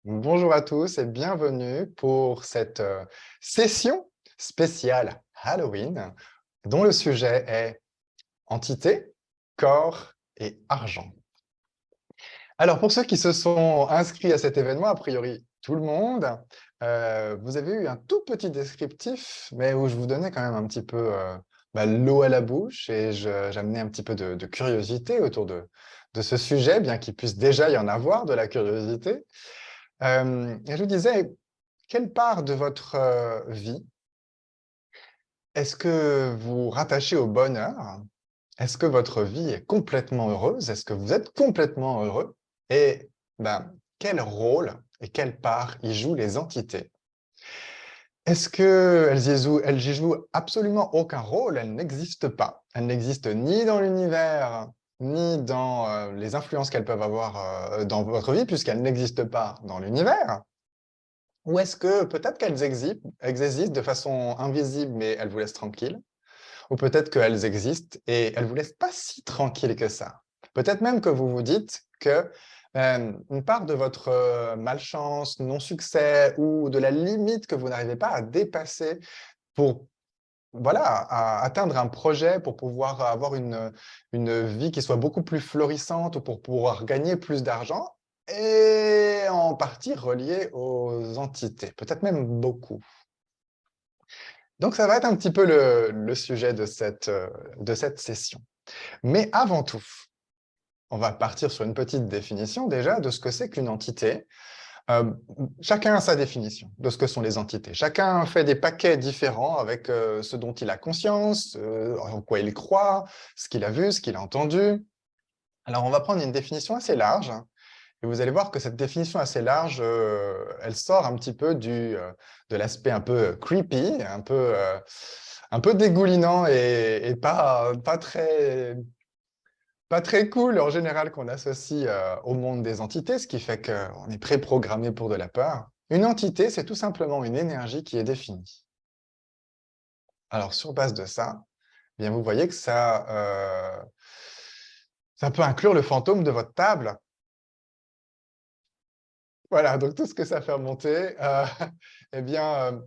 Bonjour à tous et bienvenue pour cette session spéciale Halloween dont le sujet est entité, corps et argent. Alors pour ceux qui se sont inscrits à cet événement, a priori tout le monde, vous avez eu un tout petit descriptif, mais où je vous donnais quand même un petit peu l'eau à la bouche et j'amenais un petit peu de curiosité autour de ce sujet, bien qu'il puisse déjà y en avoir de la curiosité. Et je vous disais, quelle part de votre vie est-ce que vous rattachez au bonheur? Est-ce que votre vie est complètement heureuse? Est-ce que vous êtes complètement heureux? Et quel rôle et quelle part y jouent les entités? Est-ce qu'elles y jouent absolument aucun rôle? Elles n'existent pas. Elles n'existent ni dans l'univers, ni dans les influences qu'elles peuvent avoir dans votre vie, puisqu'elles n'existent pas dans l'univers. Ou est-ce que peut-être qu'elles existent de façon invisible, mais elles vous laissent tranquille? Ou peut-être qu'elles existent et elles vous laissent pas si tranquille que ça? Peut-être même que vous vous dites que une part de votre malchance, non-succès ou de la limite que vous n'arrivez pas à dépasser pour atteindre un projet, pour pouvoir avoir une vie qui soit beaucoup plus florissante ou pour pouvoir gagner plus d'argent, est en partie reliée aux entités, peut-être même beaucoup. Donc ça va être un petit peu le sujet de cette session. Mais avant tout, on va partir sur une petite définition déjà de ce que c'est qu'une entité. Euh, Chacun a sa définition de ce que sont les entités. Chacun fait des paquets différents avec ce dont il a conscience, en quoi il croit, ce qu'il a vu, ce qu'il a entendu. Alors, on va prendre une définition assez large, hein, et vous allez voir que cette définition assez large, elle sort un petit peu de l'aspect un peu creepy, un peu dégoulinant et pas très cool en général qu'on associe au monde des entités, ce qui fait qu'on est préprogrammé pour de la peur. Une entité, c'est tout simplement une énergie qui est définie. Alors, sur base de ça, eh bien, vous voyez que ça peut inclure le fantôme de votre table. Voilà, donc tout ce que ça fait remonter, eh bien,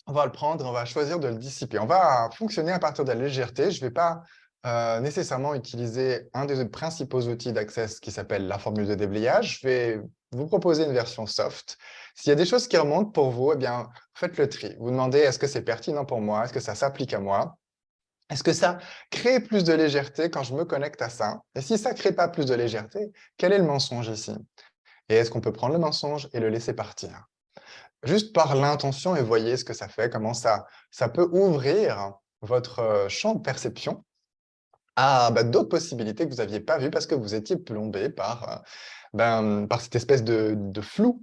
on va le prendre, on va choisir de le dissiper. On va fonctionner à partir de la légèreté. Je ne vais pas nécessairement utiliser un des principaux outils d'Access qui s'appelle la formule de déblayage. Je vais vous proposer une version soft. S'il y a des choses qui remontent pour vous, eh bien, faites le tri. Vous demandez, est-ce que c'est pertinent pour moi? Est-ce que ça s'applique à moi? Est-ce que ça crée plus de légèreté quand je me connecte à ça? Et si ça ne crée pas plus de légèreté, quel est le mensonge ici? Et est-ce qu'on peut prendre le mensonge et le laisser partir? Juste par l'intention et voyez ce que ça fait, comment ça peut ouvrir votre champ de perception à d'autres possibilités que vous n'aviez pas vues parce que vous étiez plombé par cette espèce de flou.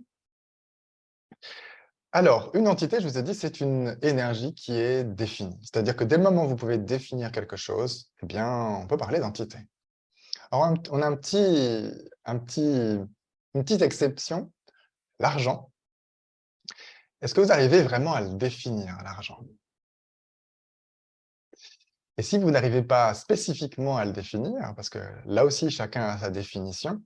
Alors, une entité, je vous ai dit, c'est une énergie qui est définie. C'est-à-dire que dès le moment où vous pouvez définir quelque chose, eh bien, on peut parler d'entité. Alors, on a une petite exception, l'argent. Est-ce que vous arrivez vraiment à le définir, l'argent? Et si vous n'arrivez pas spécifiquement à le définir, parce que là aussi, chacun a sa définition,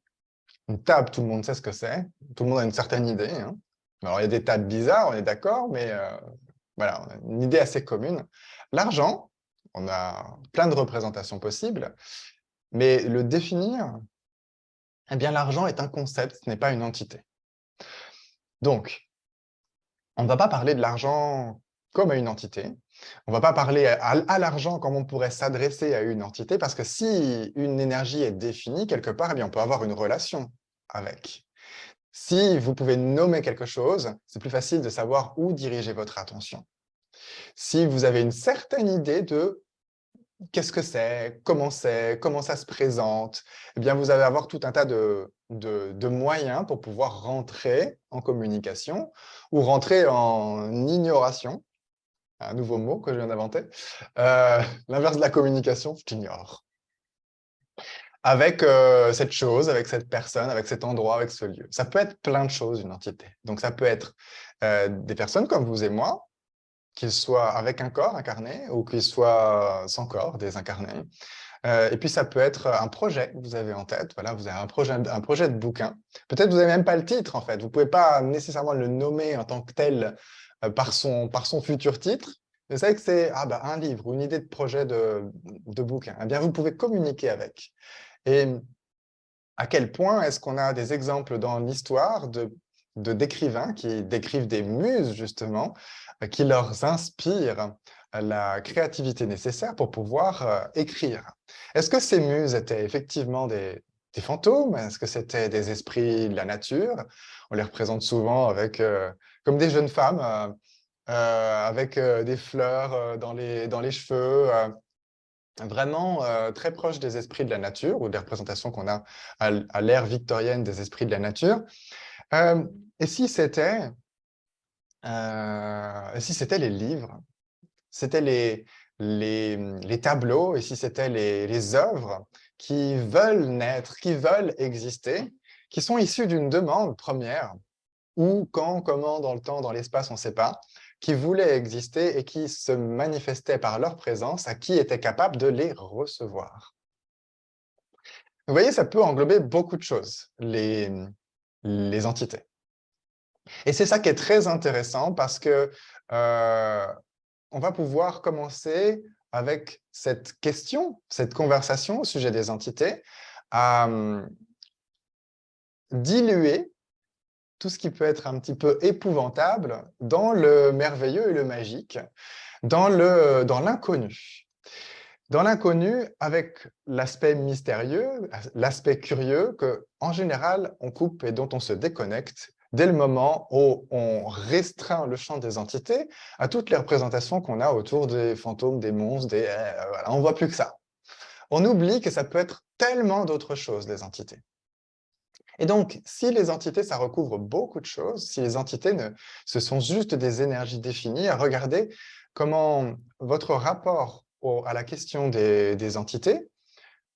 une table, tout le monde sait ce que c'est, tout le monde a une certaine idée, hein. Alors, il y a des tables bizarres, on est d'accord, mais voilà, on a une idée assez commune. L'argent, on a plein de représentations possibles, mais le définir, eh bien, l'argent est un concept, ce n'est pas une entité. Donc, on ne va pas parler de l'argent comme à une entité. On ne va pas parler à l'argent comme on pourrait s'adresser à une entité, parce que si une énergie est définie quelque part, eh bien, on peut avoir une relation avec. Si vous pouvez nommer quelque chose, c'est plus facile de savoir où diriger votre attention. Si vous avez une certaine idée de qu'est-ce que c'est, comment ça se présente, eh bien, vous allez avoir tout un tas de moyens pour pouvoir rentrer en communication ou rentrer en ignoration, un nouveau mot que je viens d'inventer. L'inverse de la communication, je t'ignore. Avec cette chose, avec cette personne, avec cet endroit, avec ce lieu. Ça peut être plein de choses, une entité. Donc, ça peut être des personnes comme vous et moi, qu'ils soient avec un corps incarné ou qu'ils soient sans corps, désincarnés. Et puis, ça peut être un projet que vous avez en tête. Voilà, vous avez un projet de bouquin. Peut-être vous n'avez même pas le titre, en fait. Vous ne pouvez pas nécessairement le nommer en tant que tel par son futur titre. Vous savez que c'est un livre ou une idée de projet de bouquin. Eh bien, vous pouvez communiquer avec. Et à quel point est-ce qu'on a des exemples dans l'histoire d'écrivains qui décrivent des muses, justement, qui leur inspirent la créativité nécessaire pour pouvoir écrire. Est-ce que ces muses étaient effectivement des fantômes? Est-ce que c'était des esprits de la nature? On les représente souvent avec, comme des jeunes femmes, avec des fleurs dans les cheveux, vraiment très proche des esprits de la nature ou des représentations qu'on a à l'ère victorienne des esprits de la nature. Euh, et si c'était les livres, c'était les tableaux, et si c'était les œuvres qui veulent naître, qui veulent exister, qui sont issues d'une demande première, où, quand, comment, dans le temps, dans l'espace, on ne sait pas, qui voulaient exister et qui se manifestaient par leur présence à qui était capable de les recevoir. Vous voyez, ça peut englober beaucoup de choses, les entités. Et c'est ça qui est très intéressant parce que on va pouvoir commencer avec cette question, cette conversation au sujet des entités, à diluer tout ce qui peut être un petit peu épouvantable dans le merveilleux et le magique, dans l'inconnu. Dans l'inconnu, avec l'aspect mystérieux, l'aspect curieux, que en général, on coupe et dont on se déconnecte dès le moment où on restreint le champ des entités à toutes les représentations qu'on a autour des fantômes, des monstres, voilà, on ne voit plus que ça. On oublie que ça peut être tellement d'autres choses, les entités. Et donc, si les entités, ça recouvre beaucoup de choses, si les entités, ce sont juste des énergies définies, regardez comment votre rapport à la question des entités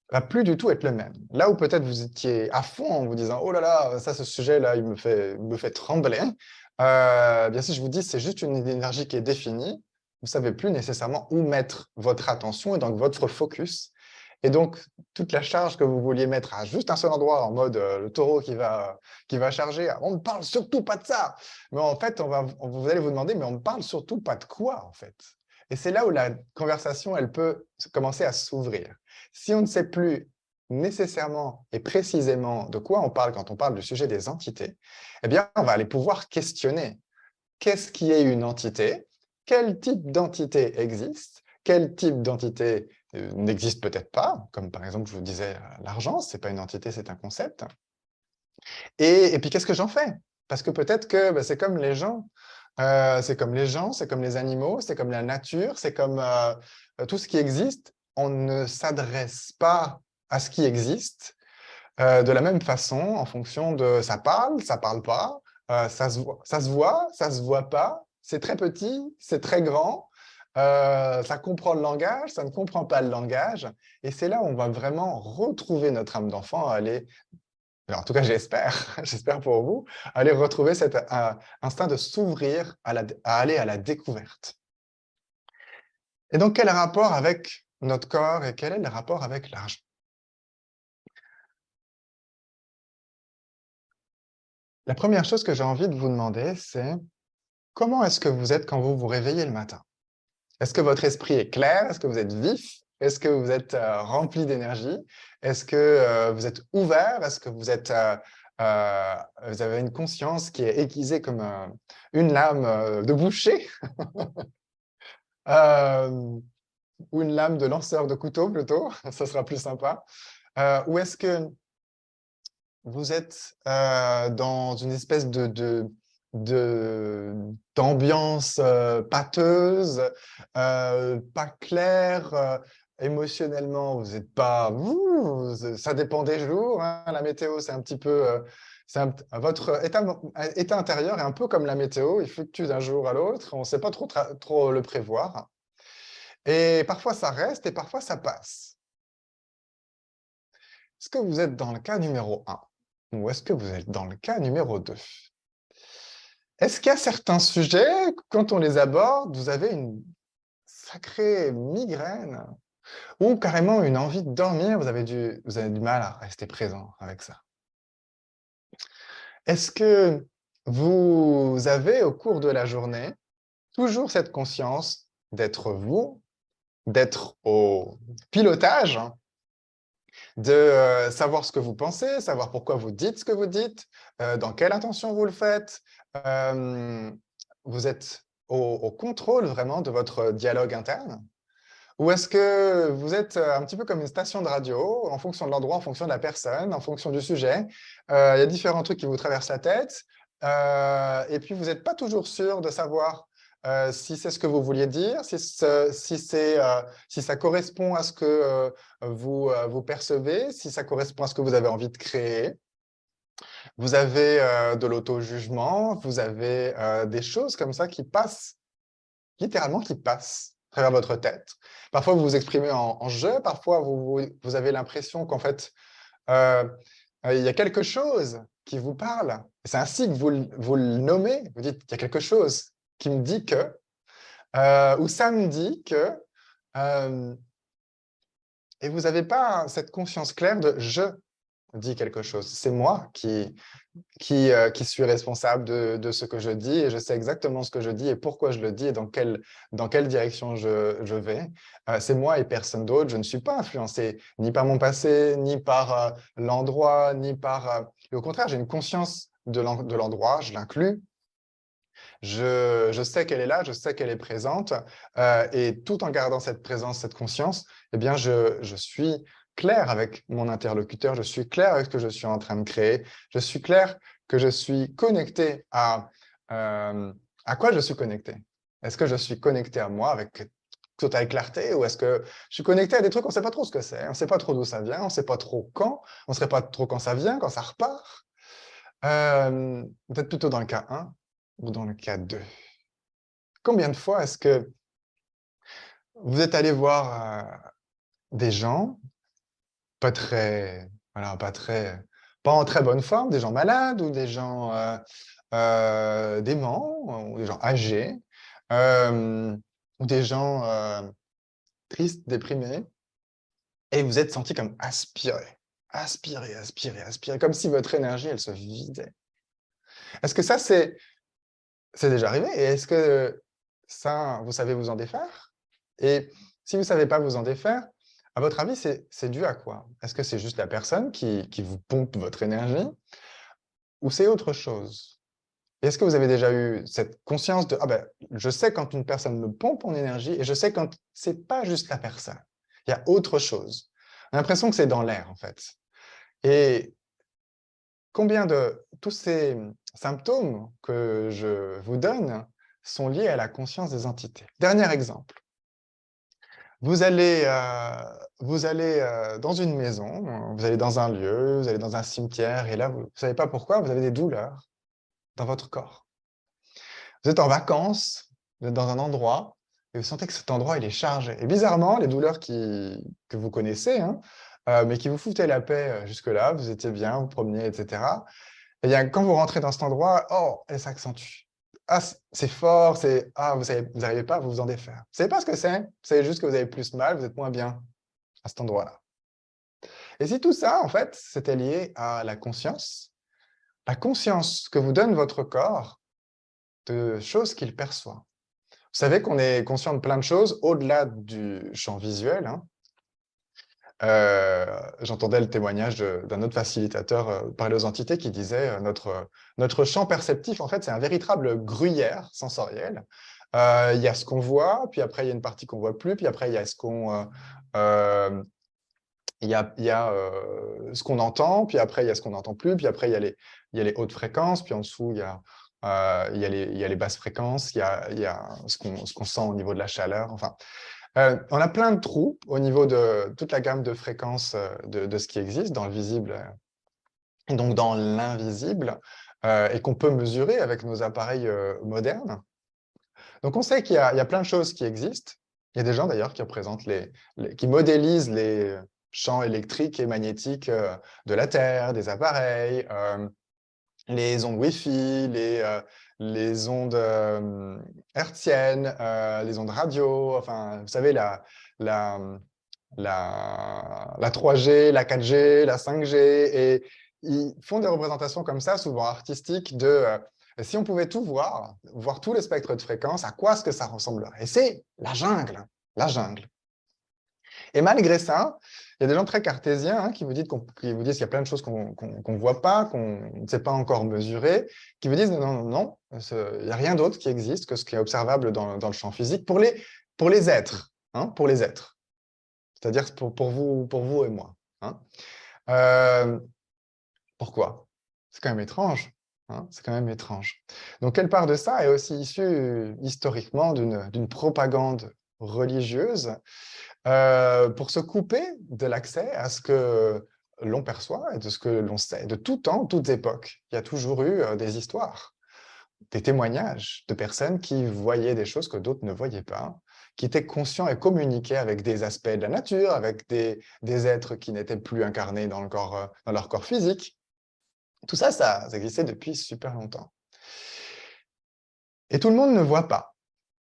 va plus du tout être le même. Là où peut-être vous étiez à fond en vous disant « Oh là là, ça, ce sujet-là, il me fait trembler », bien si je vous dis c'est juste une énergie qui est définie, vous ne savez plus nécessairement où mettre votre attention et donc votre focus. Et donc, toute la charge que vous vouliez mettre à juste un seul endroit, en mode le taureau qui va charger, on ne parle surtout pas de ça. Mais en fait, vous allez vous demander, mais on ne parle surtout pas de quoi, en fait? Et c'est là où la conversation, elle peut commencer à s'ouvrir. Si on ne sait plus nécessairement et précisément de quoi on parle quand on parle du sujet des entités, eh bien, on va aller pouvoir questionner. Qu'est-ce qui est une entité? Quel type d'entité existe? Quel type d'entité n'existe peut-être pas? Comme par exemple, je vous disais, l'argent, ce n'est pas une entité, c'est un concept. Et puis, qu'est-ce que j'en fais? Parce que peut-être que c'est comme les gens. C'est comme les gens, c'est comme les animaux, c'est comme la nature, c'est comme tout ce qui existe. On ne s'adresse pas à ce qui existe de la même façon en fonction de ça parle pas, ça se voit, ça se voit pas, c'est très petit, c'est très grand, ça comprend le langage, ça ne comprend pas le langage. Et c'est là où on va vraiment retrouver notre âme d'enfant, aller, alors en tout cas j'espère, j'espère pour vous, aller retrouver cet instinct de s'ouvrir à aller à la découverte. Et donc quel rapport avec notre corps et quel est le rapport avec l'argent? La première chose que j'ai envie de vous demander, c'est comment est-ce que vous êtes quand vous vous réveillez le matin? Est-ce que votre esprit est clair? Est-ce que vous êtes vif? Est-ce que vous êtes rempli d'énergie? Est-ce que vous êtes ouvert? Est-ce que vous avez une conscience qui est aiguisée comme une lame de boucher euh, ou une lame de lanceur de couteau plutôt? Ça sera plus sympa. Ou est-ce que vous êtes dans une espèce d'ambiance pâteuse, pas claire, émotionnellement, vous n'êtes pas... ça dépend des jours, hein, la météo, c'est un petit peu... votre état intérieur est un peu comme la météo, il fluctue d'un jour à l'autre, on ne sait pas trop le prévoir. Et parfois, ça reste et parfois, ça passe. Est-ce que vous êtes dans le cas numéro 1 ou est-ce que vous êtes dans le cas numéro 2? Est-ce qu'il y a certains sujets, quand on les aborde, vous avez une sacrée migraine Ou carrément une envie de dormir, vous avez du mal à rester présent avec ça. Est-ce que vous avez, au cours de la journée, toujours cette conscience d'être vous, d'être au pilotage, hein, de savoir ce que vous pensez, savoir pourquoi vous dites ce que vous dites, dans quelle intention vous le faites. Vous êtes au contrôle vraiment de votre dialogue interne? Ou est-ce que vous êtes un petit peu comme une station de radio, en fonction de l'endroit, en fonction de la personne, en fonction du sujet, il y a différents trucs qui vous traversent la tête, et puis vous n'êtes pas toujours sûr de savoir si c'est ce que vous vouliez dire, si ça correspond à ce que vous percevez, si ça correspond à ce que vous avez envie de créer. Vous avez de l'auto-jugement, vous avez des choses comme ça qui passent, littéralement qui passent à travers votre tête. Parfois, vous vous exprimez en jeu, parfois, vous avez l'impression qu'en fait, euh, il y a quelque chose qui vous parle. C'est ainsi que vous le nommez. Vous dites, il y a quelque chose qui me dit que, ou ça me dit que, euh, et vous n'avez pas cette conscience claire de je dis quelque chose. C'est moi qui suis responsable de ce que je dis et je sais exactement ce que je dis et pourquoi je le dis et dans quelle direction je vais. C'est moi et personne d'autre. Je ne suis pas influencé ni par mon passé, ni par l'endroit, ni par... et au contraire, j'ai une conscience de l'endroit, je l'inclus. Je sais qu'elle est là, je sais qu'elle est présente, et tout en gardant cette présence, cette conscience, eh bien, je suis clair avec mon interlocuteur, je suis clair avec ce que je suis en train de créer, je suis clair que je suis connecté à quoi je suis connecté. Est-ce que je suis connecté à moi avec totale clarté ou est-ce que je suis connecté à des trucs, on ne sait pas trop ce que c'est, on ne sait pas trop d'où ça vient, on ne sait pas trop quand, on ne sait pas trop quand ça vient, quand ça repart. Peut-être plutôt dans le cas 1 ou dans le cas 2. Combien de fois est-ce que vous êtes allé voir des gens pas très, voilà, pas en très bonne forme, des gens malades ou des gens déments ou des gens âgés ou des gens tristes, déprimés et vous êtes senti comme aspiré, comme si votre énergie, elle se vidait. Est-ce que ça, c'est déjà arrivé et est-ce que ça, vous savez vous en défaire? Et si vous ne savez pas vous en défaire, à votre avis, c'est dû à quoi? Est-ce que c'est juste la personne qui vous pompe votre énergie ou c'est autre chose? Et est-ce que vous avez déjà eu cette conscience de « Ah ben, je sais quand une personne me pompe en énergie et je sais quand c'est pas juste la personne. Il y a autre chose. » On a l'impression que c'est dans l'air, en fait. Et combien de tous ces symptômes que je vous donne sont liés à la conscience des entités? Dernier exemple. Vous allez dans une maison, vous allez dans un lieu, vous allez dans un cimetière, et là, vous ne savez pas pourquoi, vous avez des douleurs dans votre corps. Vous êtes en vacances, vous êtes dans un endroit, et vous sentez que cet endroit, il est chargé. Et bizarrement, les douleurs que vous connaissez, hein, mais qui vous foutaient la paix jusque-là, vous étiez bien, vous promeniez, etc. Eh bien, quand vous rentrez dans cet endroit, oh, elle s'accentue. Ah, c'est fort, vous n'arrivez pas à vous en défaire. Vous ne savez pas ce que c'est, vous savez juste que vous avez plus mal, vous êtes moins bien à cet endroit-là. Et si tout ça, en fait, c'était lié à la conscience que vous donne votre corps de choses qu'il perçoit. Vous savez qu'on est conscient de plein de choses au-delà du champ visuel, hein. J'entendais le témoignage d'un autre facilitateur parler aux entités qui disait notre champ perceptif, en fait, c'est un véritable gruyère sensoriel. Il y a ce qu'on voit, puis après, il y a une partie qu'on ne voit plus, puis après, il y a ce qu'on entend, puis après, il y a ce qu'on n'entend plus, puis après, il y a les hautes fréquences, puis en dessous, il y a les basses fréquences, il y a ce qu'on sent au niveau de la chaleur, enfin. On a plein de trous au niveau de toute la gamme de fréquences de ce qui existe dans le visible et donc dans l'invisible et qu'on peut mesurer avec nos appareils modernes. Donc on sait qu'il y a plein de choses qui existent. Il y a des gens d'ailleurs qui représentent qui modélisent les champs électriques et magnétiques de la Terre, des appareils, les ondes Wi-Fi, les ondes hertziennes, les ondes radio, enfin, vous savez, la 3G, la 4G, la 5G, et ils font des représentations comme ça, souvent artistiques, de si on pouvait tout voir, voir tout le spectre de fréquences, à quoi est-ce que ça ressemblerait? Et c'est la jungle, la jungle. Et malgré ça, il y a des gens très cartésiens hein, qui vous disent qu'il y a plein de choses qu'on ne voit pas, qu'on ne sait pas encore mesurer, qui vous disent non, non, non, il n'y a rien d'autre qui existe que ce qui est observable dans le champ physique pour les êtres, hein, pour les êtres. C'est-à-dire pour vous et moi. Hein. Pourquoi? C'est quand même étrange. Hein, c'est quand même étrange. Donc, quelle part de ça est aussi issue historiquement d'une propagande religieuse pour se couper de l'accès à ce que l'on perçoit et de ce que l'on sait. De tout temps, toutes époques, il y a toujours eu des histoires, des témoignages de personnes qui voyaient des choses que d'autres ne voyaient pas, qui étaient conscients et communiquaient avec des aspects de la nature, avec des êtres qui n'étaient plus incarnés dans leur corps physique. Tout ça, ça existait depuis super longtemps. Et tout le monde ne voit pas.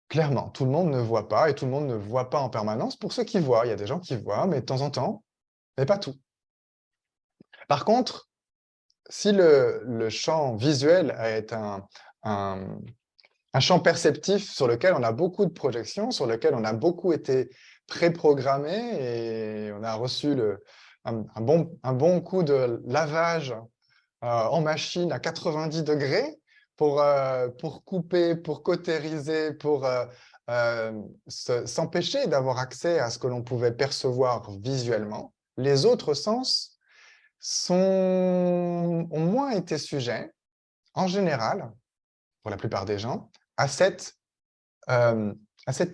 Clairement, tout le monde ne voit pas et tout le monde ne voit pas en permanence. Pour ceux qui voient, il y a des gens qui voient, mais de temps en temps, mais pas tout. Par contre, si le champ visuel est un champ perceptif sur lequel on a beaucoup de projections, sur lequel on a beaucoup été préprogrammé et on a reçu un bon coup de lavage en machine à 90 degrés pour couper, pour cautériser, pour s'empêcher d'avoir accès à ce que l'on pouvait percevoir visuellement, les autres sens ont moins été sujets, en général, pour la plupart des gens, à cette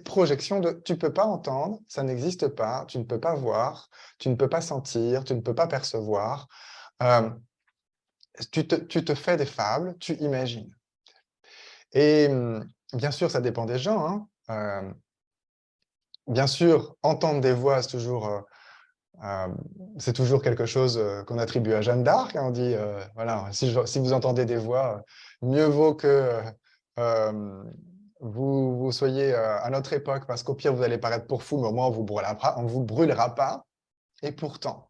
projection de « tu ne peux pas entendre, ça n'existe pas, tu ne peux pas voir, tu ne peux pas sentir, tu ne peux pas percevoir, tu te fais des fables, tu imagines ». Et bien sûr, ça dépend des gens. Hein. Bien sûr, entendre des voix, c'est toujours quelque chose qu'on attribue à Jeanne d'Arc. Hein. On dit, voilà, si vous entendez des voix, mieux vaut que vous soyez à notre époque, parce qu'au pire, vous allez paraître pour fou, mais au moins, on vous brûlera pas. Et pourtant,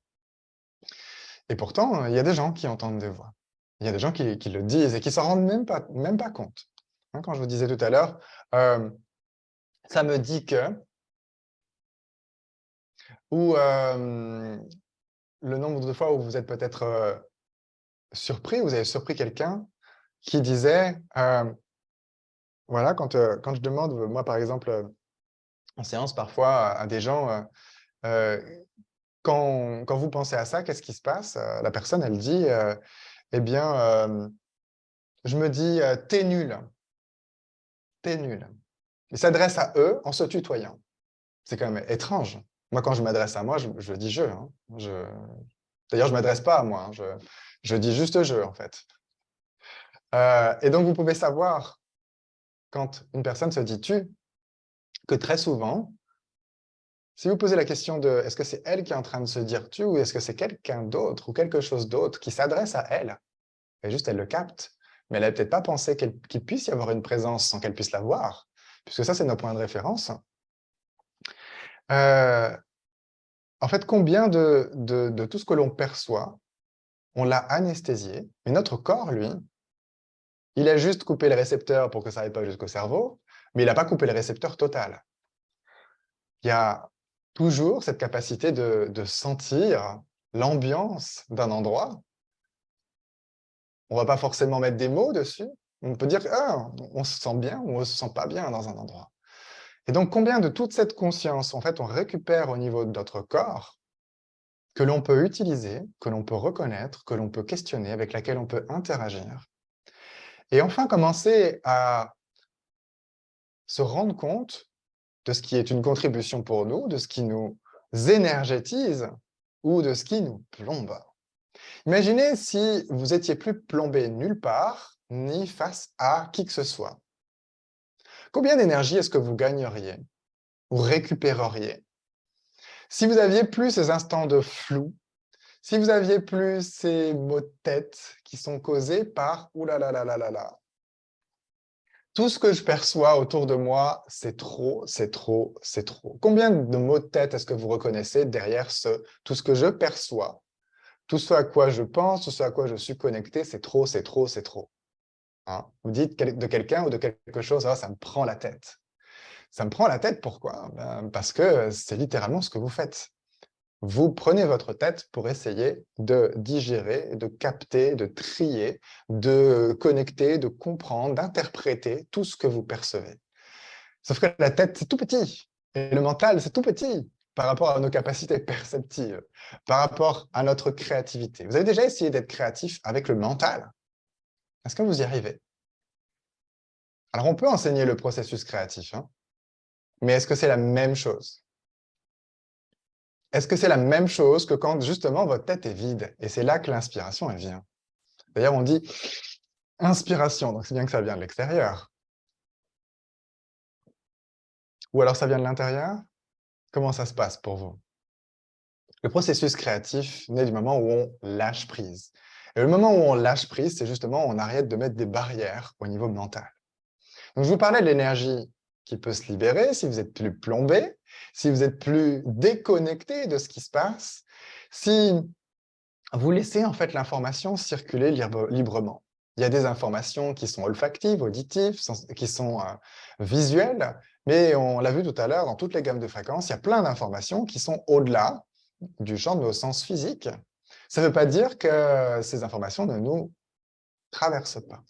il y a des gens qui entendent des voix. Il y a des gens qui le disent et qui s'en rendent même pas compte. Hein, quand je vous disais tout à l'heure, ça me dit que, ou le nombre de fois où vous êtes peut-être surpris, vous avez surpris quelqu'un qui disait, voilà, quand je demande, moi par exemple, en séance parfois à des gens, quand vous pensez à ça, qu'est-ce qui se passe? La personne, elle dit, eh bien, je me dis, t'es nul, t'es nul. Il s'adresse à eux en se tutoyant. C'est quand même étrange. Moi, quand je m'adresse à moi, je dis je. Hein. D'ailleurs, je ne m'adresse pas à moi. Hein. Je dis juste je, en fait. Et donc, vous pouvez savoir, quand une personne se dit tu, que très souvent, si vous posez la question de est-ce que c'est elle qui est en train de se dire tu ou est-ce que c'est quelqu'un d'autre ou quelque chose d'autre qui s'adresse à elle, et juste elle le capte, mais elle n'a peut-être pas pensé qu'il puisse y avoir une présence sans qu'elle puisse la voir, puisque ça, c'est nos points de référence. En fait, combien de tout ce que l'on perçoit, on l'a anesthésié, mais notre corps, lui, il a juste coupé le récepteur pour que ça n'aille pas jusqu'au cerveau, mais il n'a pas coupé le récepteur total. Il y a toujours cette capacité de sentir l'ambiance d'un endroit. On ne va pas forcément mettre des mots dessus. On peut dire ah, on se sent bien ou on ne se sent pas bien dans un endroit. Et donc, combien de toute cette conscience, en fait, on récupère au niveau de notre corps, que l'on peut utiliser, que l'on peut reconnaître, que l'on peut questionner, avec laquelle on peut interagir. Et enfin, commencer à se rendre compte de ce qui est une contribution pour nous, de ce qui nous énergétise ou de ce qui nous plombe. Imaginez si vous étiez plus plombé nulle part, ni face à qui que ce soit. Combien d'énergie est-ce que vous gagneriez ou récupéreriez si vous aviez plus ces instants de flou, si vous aviez plus ces maux de tête qui sont causés par « ouh là là là là là là ». Tout ce que je perçois autour de moi, c'est trop, c'est trop, c'est trop. Combien de mots de tête est-ce que vous reconnaissez derrière tout ce que je perçois, tout ce à quoi je pense, tout ce à quoi je suis connecté, c'est trop, c'est trop, c'est trop. Hein? Vous dites de quelqu'un ou de quelque chose, ah, ça me prend la tête. Ça me prend la tête, pourquoi? Parce que c'est littéralement ce que vous faites. Vous prenez votre tête pour essayer de digérer, de capter, de trier, de connecter, de comprendre, d'interpréter tout ce que vous percevez. Sauf que la tête, c'est tout petit. Et le mental, c'est tout petit par rapport à nos capacités perceptives, par rapport à notre créativité. Vous avez déjà essayé d'être créatif avec le mental? Est-ce que vous y arrivez? Alors, on peut enseigner le processus créatif, hein, mais est-ce que c'est la même chose? Est-ce que c'est la même chose que quand, justement, votre tête est vide? Et c'est là que l'inspiration, elle vient. D'ailleurs, on dit inspiration, donc c'est bien que ça vient de l'extérieur. Ou alors ça vient de l'intérieur? Comment ça se passe pour vous? Le processus créatif naît du moment où on lâche prise. Et le moment où on lâche prise, c'est justement où on arrête de mettre des barrières au niveau mental. Donc, je vous parlais de l'énergie qui peut se libérer si vous êtes plus plombé, si vous êtes plus déconnecté de ce qui se passe, si vous laissez en fait l'information circuler librement. Il y a des informations qui sont olfactives, auditives, qui sont visuelles, mais on l'a vu tout à l'heure, dans toutes les gammes de fréquences, il y a plein d'informations qui sont au-delà du champ de nos sens physiques. Ça ne veut pas dire que ces informations ne nous traversent pas.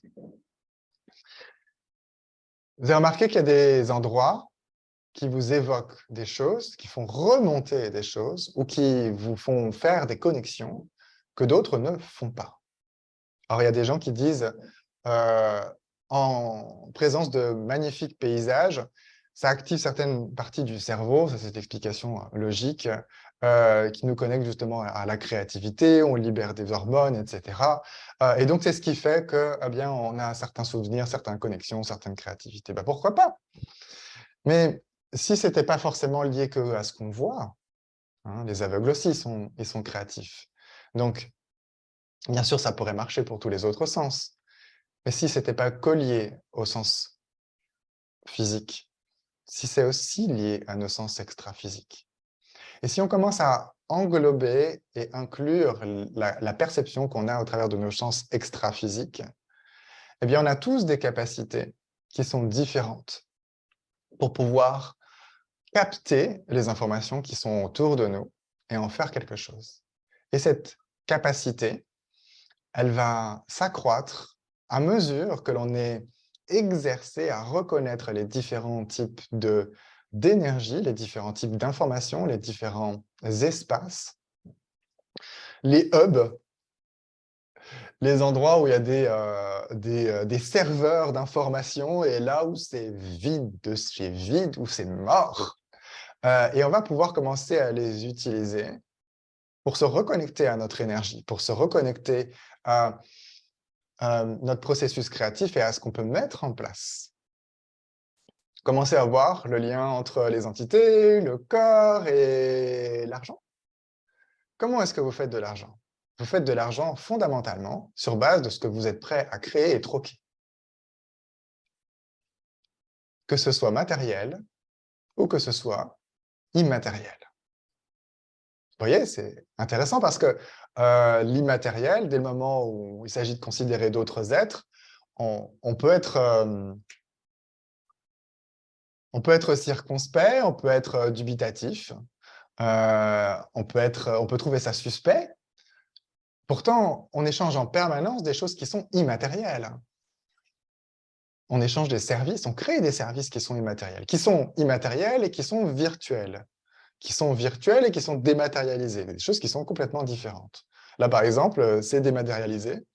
Vous avez remarqué qu'il y a des endroits qui vous évoquent des choses, qui font remonter des choses ou qui vous font faire des connexions que d'autres ne font pas. Alors, il y a des gens qui disent, en présence de magnifiques paysages, ça active certaines parties du cerveau, ça c'est cette explication logique, qui nous connecte justement à la créativité, on libère des hormones, etc. Et donc, c'est ce qui fait que, eh bien, on a certains souvenirs, certaines connexions, certaines créativités. Ben, pourquoi pas? Mais si ce n'était pas forcément lié qu'à ce qu'on voit, hein, les aveugles aussi ils sont créatifs. Donc, bien sûr, ça pourrait marcher pour tous les autres sens. Mais si ce n'était pas collié au sens physique, si c'est aussi lié à nos sens extra-physiques, et si on commence à englober et inclure la perception qu'on a au travers de nos sens extra-physiques, eh bien, on a tous des capacités qui sont différentes pour pouvoir capter les informations qui sont autour de nous et en faire quelque chose. Et cette capacité, elle va s'accroître à mesure que l'on est exercé à reconnaître les différents types d'énergie, les différents types d'informations, les différents espaces, les hubs, les endroits où il y a des serveurs d'informations et là où c'est vide de chez vide, où c'est mort. Et on va pouvoir commencer à les utiliser pour se reconnecter à notre énergie, pour se reconnecter à notre processus créatif et à ce qu'on peut mettre en place. Commencez à voir le lien entre les entités, le corps et l'argent. Comment est-ce que vous faites de l'argent? Vous faites de l'argent fondamentalement sur base de ce que vous êtes prêt à créer et troquer. Que ce soit matériel ou que ce soit immatériel. Vous voyez, c'est intéressant parce que l'immatériel, dès le moment où il s'agit de considérer d'autres êtres, on peut être circonspect, on peut être dubitatif, on peut trouver ça suspect. Pourtant, on échange en permanence des choses qui sont immatérielles. On échange des services, on crée des services qui sont immatériels et qui sont virtuels. Qui sont virtuels et qui sont dématérialisés, des choses qui sont complètement différentes. Là, par exemple, c'est dématérialisé,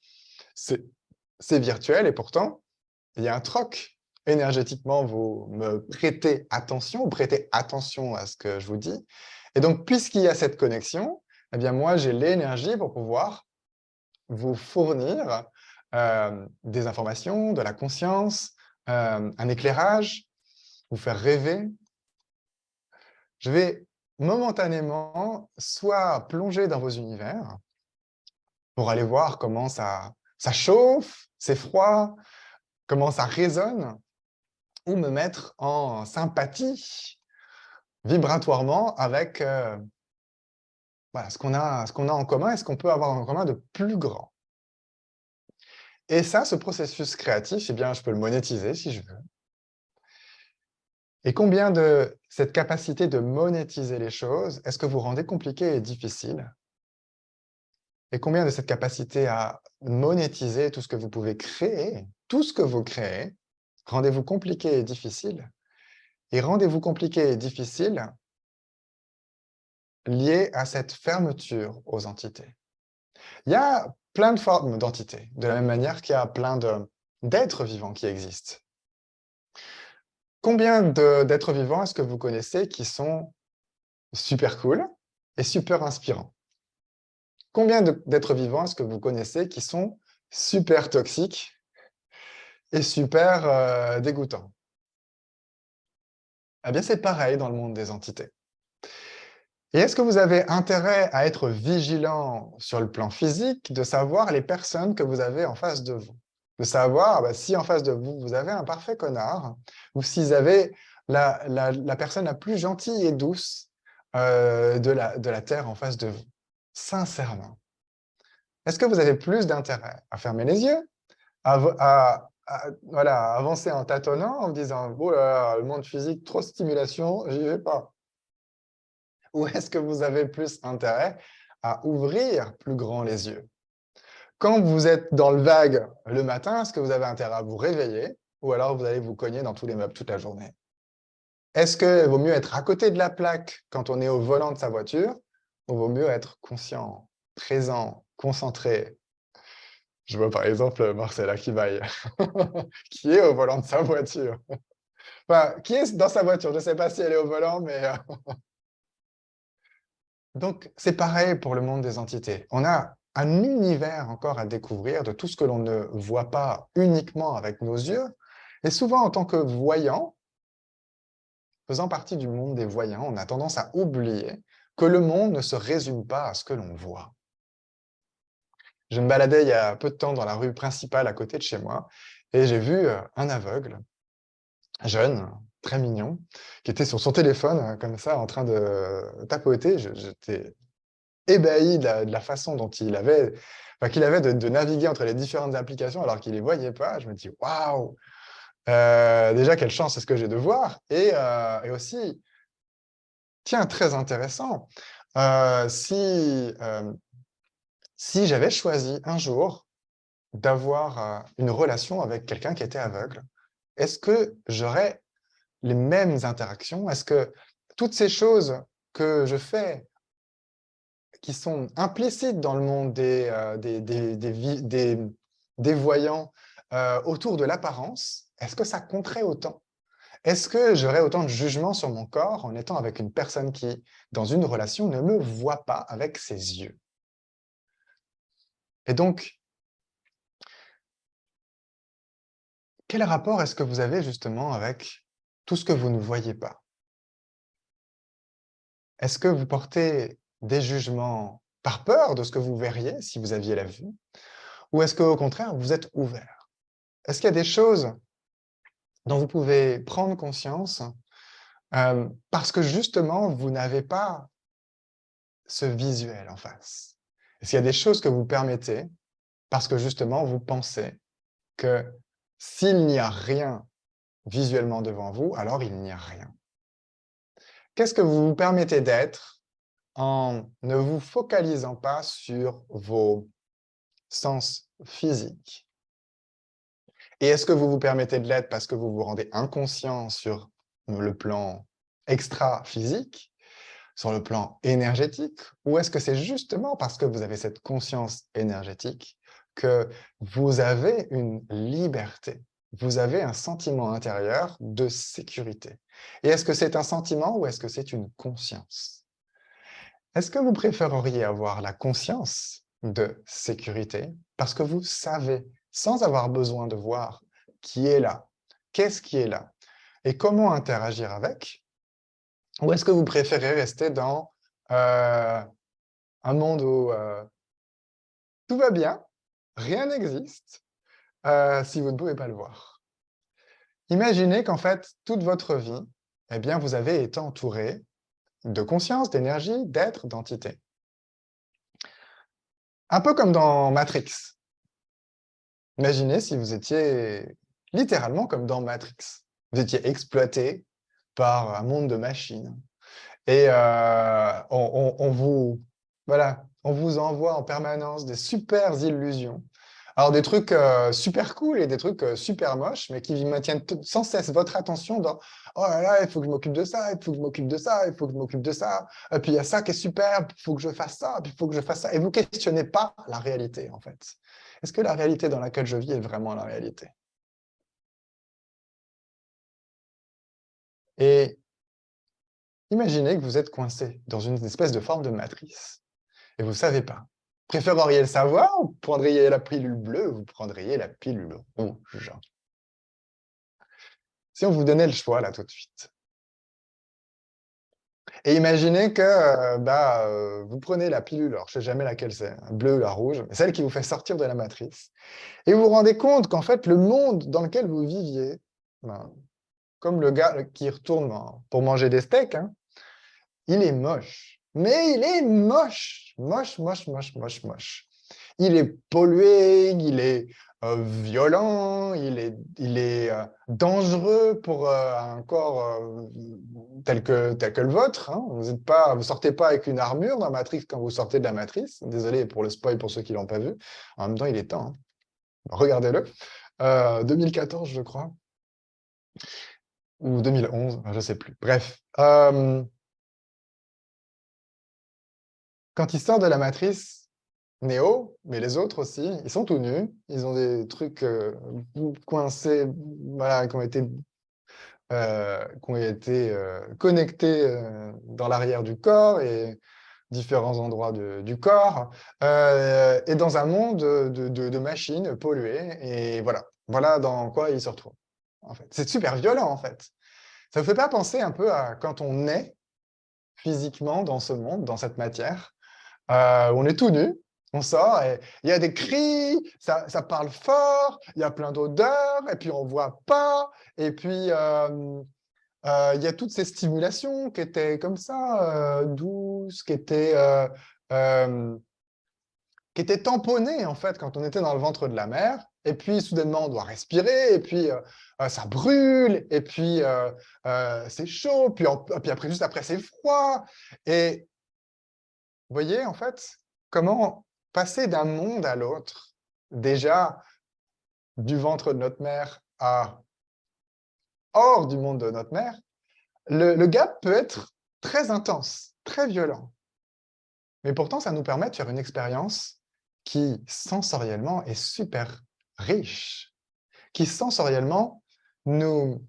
c'est virtuel, et pourtant, il y a un troc. Énergétiquement, vous me prêtez attention à ce que je vous dis. Et donc, puisqu'il y a cette connexion, eh bien, moi, j'ai l'énergie pour pouvoir vous fournir des informations, de la conscience, un éclairage, vous faire rêver. Je vais momentanément soit plonger dans vos univers pour aller voir comment ça chauffe, c'est froid, comment ça résonne, ou me mettre en sympathie vibratoirement avec voilà, ce qu'on a en commun et ce qu'on peut avoir en commun de plus grand. Et ça, ce processus créatif, eh bien, je peux le monétiser si je veux. Et combien de cette capacité de monétiser les choses, est-ce que vous rendez compliqué et difficile? Et combien de cette capacité à monétiser tout ce que vous pouvez créer, tout ce que vous créez, rendez-vous compliqué et difficile? Et rendez-vous compliqué et difficile lié à cette fermeture aux entités. Il y a plein de formes d'entités, de la même manière qu'il y a plein d'êtres vivants qui existent. Combien d'êtres vivants est-ce que vous connaissez qui sont super cool et super inspirants? Combien d'êtres vivants est-ce que vous connaissez qui sont super toxiques et super dégoûtants? Eh bien, c'est pareil dans le monde des entités. Et est-ce que vous avez intérêt à être vigilant sur le plan physique, de savoir les personnes que vous avez en face de vous? De savoir si en face de vous, vous avez un parfait connard, ou si vous avez la personne la plus gentille et douce de la Terre en face de vous. Sincèrement. Est-ce que vous avez plus d'intérêt à fermer les yeux, voilà, avancer en tâtonnant, en me disant oh là là, le monde physique, trop de stimulation, j'y vais pas? Ou est-ce que vous avez plus intérêt à ouvrir plus grand les yeux? Quand vous êtes dans le vague le matin, est-ce que vous avez intérêt à vous réveiller ou alors vous allez vous cogner dans tous les meubles toute la journée? Est-ce qu'il vaut mieux être à côté de la plaque quand on est au volant de sa voiture ou vaut mieux être conscient, présent, concentré? Je vois par exemple Marcella qui vaille, qui est au volant de sa voiture. Enfin, qui est dans sa voiture? Je ne sais pas si elle est au volant, mais donc c'est pareil pour le monde des entités. On a un univers encore à découvrir de tout ce que l'on ne voit pas uniquement avec nos yeux. Et souvent, en tant que voyant, faisant partie du monde des voyants, on a tendance à oublier que le monde ne se résume pas à ce que l'on voit. Je me baladais il y a peu de temps dans la rue principale à côté de chez moi et j'ai vu un aveugle, jeune, très mignon, qui était sur son téléphone, comme ça, en train de tapoter. J'étais ébahi de la façon dont il avait, enfin, qu'il avait de naviguer entre les différentes applications alors qu'il ne les voyait pas. Je me dis, waouh, déjà, quelle chance est-ce que j'ai de voir? Et aussi, tiens, très intéressant, si j'avais choisi un jour d'avoir une relation avec quelqu'un qui était aveugle, est-ce que j'aurais les mêmes interactions? Est-ce que toutes ces choses que je fais, qui sont implicites dans le monde des voyants autour de l'apparence, est-ce que ça compterait autant? Est-ce que j'aurais autant de jugement sur mon corps en étant avec une personne qui, dans une relation, ne me voit pas avec ses yeux? Et donc, quel rapport est-ce que vous avez justement avec tout ce que vous ne voyez pas? Est-ce que vous portez des jugements par peur de ce que vous verriez si vous aviez la vue? Ou est-ce qu'au contraire, vous êtes ouvert? Est-ce qu'il y a des choses dont vous pouvez prendre conscience parce que justement, vous n'avez pas ce visuel en face? Est-ce qu'il y a des choses que vous permettez parce que justement, vous pensez que s'il n'y a rien visuellement devant vous, alors il n'y a rien? Qu'est-ce que vous vous permettez d'être en ne vous focalisant pas sur vos sens physiques? Et est-ce que vous vous permettez de l'être parce que vous vous rendez inconscient sur le plan extra-physique, sur le plan énergétique? Ou est-ce que c'est justement parce que vous avez cette conscience énergétique que vous avez une liberté, vous avez un sentiment intérieur de sécurité? Et est-ce que c'est un sentiment ou est-ce que c'est une conscience? Est-ce que vous préféreriez avoir la conscience de sécurité parce que vous savez, sans avoir besoin de voir, qui est là, qu'est-ce qui est là et comment interagir avec? Ou est-ce que vous préférez rester dans un monde où tout va bien, rien n'existe, si vous ne pouvez pas le voir? Imaginez qu'en fait, toute votre vie, eh bien, vous avez été entouré de conscience, d'énergie, d'être, d'entité. Un peu comme dans Matrix. Imaginez si vous étiez littéralement comme dans Matrix. Vous étiez exploité par un monde de machines. Et voilà, on vous envoie en permanence des super illusions. Alors des trucs super cool et des trucs super moches, mais qui maintiennent sans cesse votre attention dans «Oh là là, il faut que je m'occupe de ça, il faut que je m'occupe de ça, il faut que je m'occupe de ça. Et puis il y a ça qui est super, il faut que je fasse ça, puis il faut que je fasse ça.» Et vous ne questionnez pas la réalité, en fait. Est-ce que la réalité dans laquelle je vis est vraiment la réalité? Et imaginez que vous êtes coincé dans une espèce de forme de matrice. Et vous ne savez pas. Préféreriez le savoir ou prendriez la pilule bleue ou vous prendriez la pilule rouge? Si on vous donnait le choix, là, tout de suite. Et imaginez que vous prenez la pilule, alors je ne sais jamais laquelle c'est, hein, bleue ou la rouge, mais celle qui vous fait sortir de la matrice, et vous vous rendez compte qu'en fait, le monde dans lequel vous viviez, ben, comme le gars qui retourne pour manger des steaks, hein, il est moche. Mais il est moche. Moche, moche, moche, moche, moche. Il est pollué, il est violent, il est dangereux pour un corps tel que le vôtre. Hein. Vous sortez pas avec une armure dans Matrix quand vous sortez de la matrice. Désolé pour le spoil pour ceux qui l'ont pas vu. En même temps, il est temps. Hein. Regardez-le. 2014, je crois. Ou 2011, je ne sais plus. Bref. Quand il sort de la matrice, Néo, mais les autres aussi, ils sont tout nus, ils ont des trucs coincés, voilà, qui ont été connectés dans l'arrière du corps et différents endroits du corps, et dans un monde de machines polluées, et voilà dans quoi ils se retrouvent, en fait. C'est super violent, en fait. Ça ne vous fait pas penser un peu à quand on est physiquement dans ce monde, dans cette matière, on est tout nu, on sort et il y a des cris, ça parle fort, il y a plein d'odeurs et puis on voit pas. Et puis il y a toutes ces stimulations qui étaient comme ça, douces, euh, qui étaient tamponnées en fait quand on était dans le ventre de la mer. Et puis soudainement on doit respirer et puis ça brûle et puis c'est chaud. Puis après juste après c'est froid. Et vous voyez, en fait, comment passer d'un monde à l'autre, déjà du ventre de notre mère à hors du monde de notre mère, le gap peut être très intense, très violent. Mais pourtant, ça nous permet de faire une expérience qui, sensoriellement, est super riche, qui, sensoriellement, nous